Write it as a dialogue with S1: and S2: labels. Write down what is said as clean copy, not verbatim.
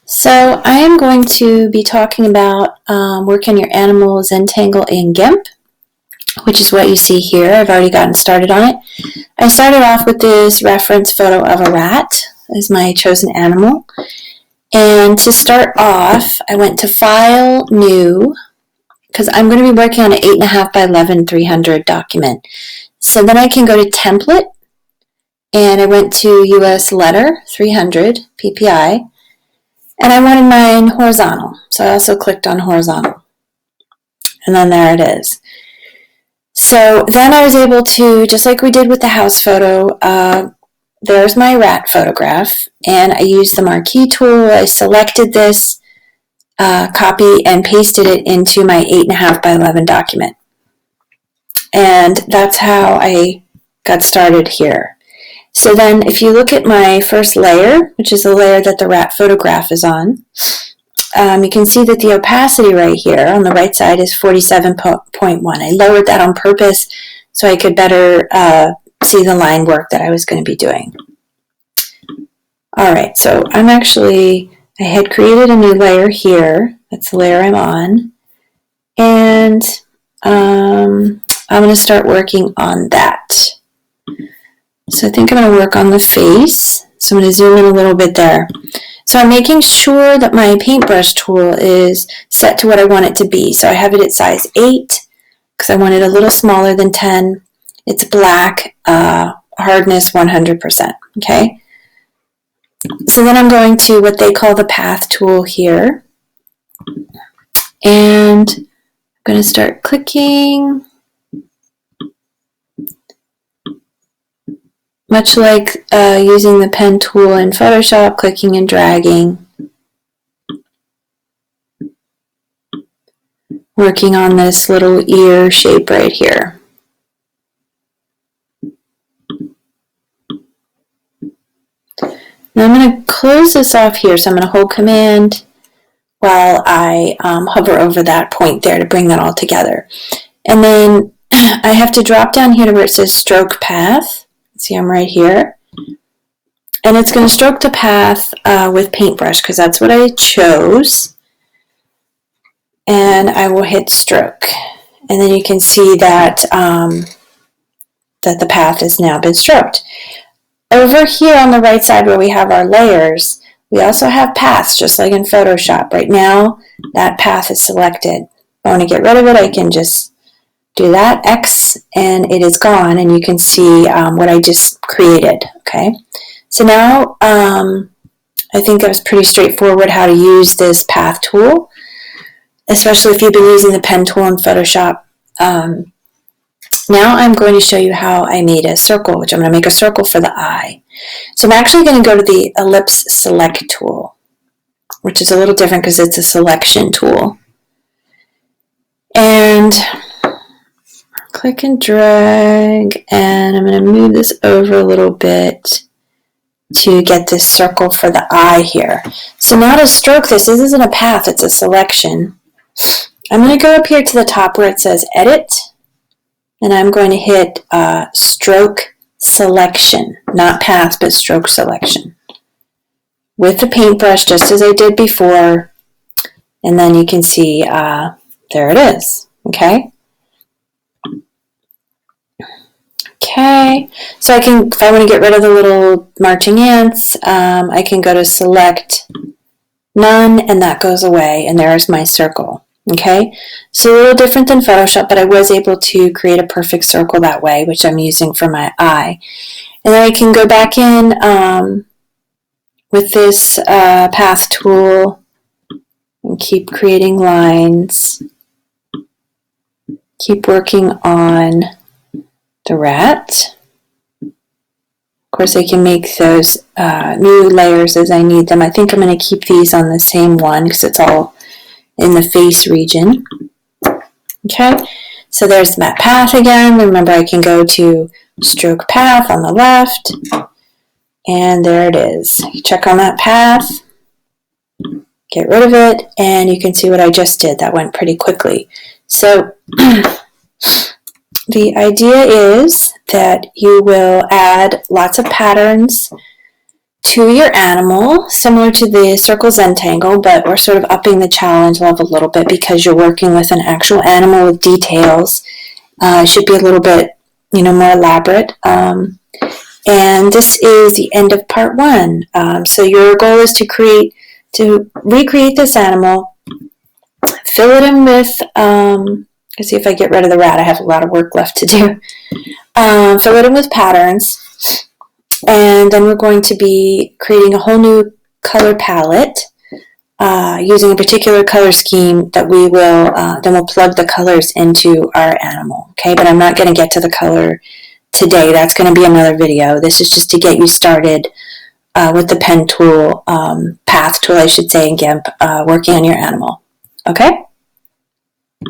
S1: So I am going to be talking about working your animal Zentangle in Gimp, which is what you see here. I've already gotten started on it. I started off with this reference photo of a rat as my chosen animal. And to start off, I went to File, New, because I'm going to be working on an 8.5 by 11 300 document. So then I can go to Template, and I went to US Letter 300 PPI. And I wanted mine horizontal, so I also clicked on horizontal. And then there it is. So then I was able to, just like we did with the house photo, there's my rat photograph, and I used the marquee tool. I selected this, copy, and pasted it into my 8.5 by 11 document. And that's how I got started here. So then if you look at my first layer, which is the layer that the rat photograph is on, you can see that the opacity right here on the right side is 47.1. I lowered that on purpose so I could better see the line work that I was going to be doing. All right, so I had created a new layer here. That's the layer I'm on. And I'm going to start working on that. So I think I'm going to work on the face. So I'm going to zoom in a little bit there. So I'm making sure that my paintbrush tool is set to what I want it to be. So I have it at size 8 because I want it a little smaller than 10. It's black, hardness 100%. Okay. So then I'm going to what they call the path tool here. And I'm going to start clicking. Much like using the pen tool in Photoshop, clicking and dragging. Working on this little ear shape right here. Now I'm going to close this off here, so I'm going to hold Command while I hover over that point there to bring that all together. And then I have to drop down here to where it says Stroke Path. See, I'm right here. And it's going to stroke the path with paintbrush because that's what I chose. And I will hit stroke. And then you can see that, that the path has now been stroked. Over here on the right side where we have our layers, we also have paths, just like in Photoshop. Right now, that path is selected. If I want to get rid of it, I can just do that, X, and it is gone, and you can see what I just created, okay? So now, I think that was pretty straightforward how to use this path tool, especially if you've been using the pen tool in Photoshop. Now I'm going to show you how I made a circle, which I'm going to make a circle for the eye. So I'm actually going to go to the ellipse select tool, which is a little different because it's a selection tool. And click and drag, and I'm going to move this over a little bit to get this circle for the eye here. So now to stroke this isn't a path, it's a selection. I'm going to go up here to the top where it says Edit, and I'm going to hit Stroke Selection, not Path, but Stroke Selection. With the paintbrush, just as I did before, and then you can see there it is, okay? Okay, so I can, if I want to get rid of the little marching ants, I can go to Select None, and that goes away, and there's my circle. Okay, so a little different than Photoshop, but I was able to create a perfect circle that way, which I'm using for my eye. And then I can go back in with this path tool and keep creating lines. Keep working on the rat. Of course, I can make those new layers as I need them. I think I'm going to keep these on the same one because it's all in the face region. Okay, so there's that path again. Remember, I can go to stroke path on the left, and there it is. You check on that path, get rid of it, and you can see what I just did. That went pretty quickly. So the idea is that you will add lots of patterns to your animal, similar to the circle Zentangle, but we're sort of upping the challenge level a little bit because you're working with an actual animal with details. It should be a little bit, more elaborate. And this is the end of part 1. So your goal is to recreate this animal, fill it in with, let's see if I get rid of the rat. I have a lot of work left to do. Fill it in with patterns. And then we're going to be creating a whole new color palette using a particular color scheme that we will, then we'll plug the colors into our animal. Okay, but I'm not going to get to the color today. That's going to be another video. This is just to get you started with the pen tool, path tool, I should say, in Gimp, working on your animal. Okay?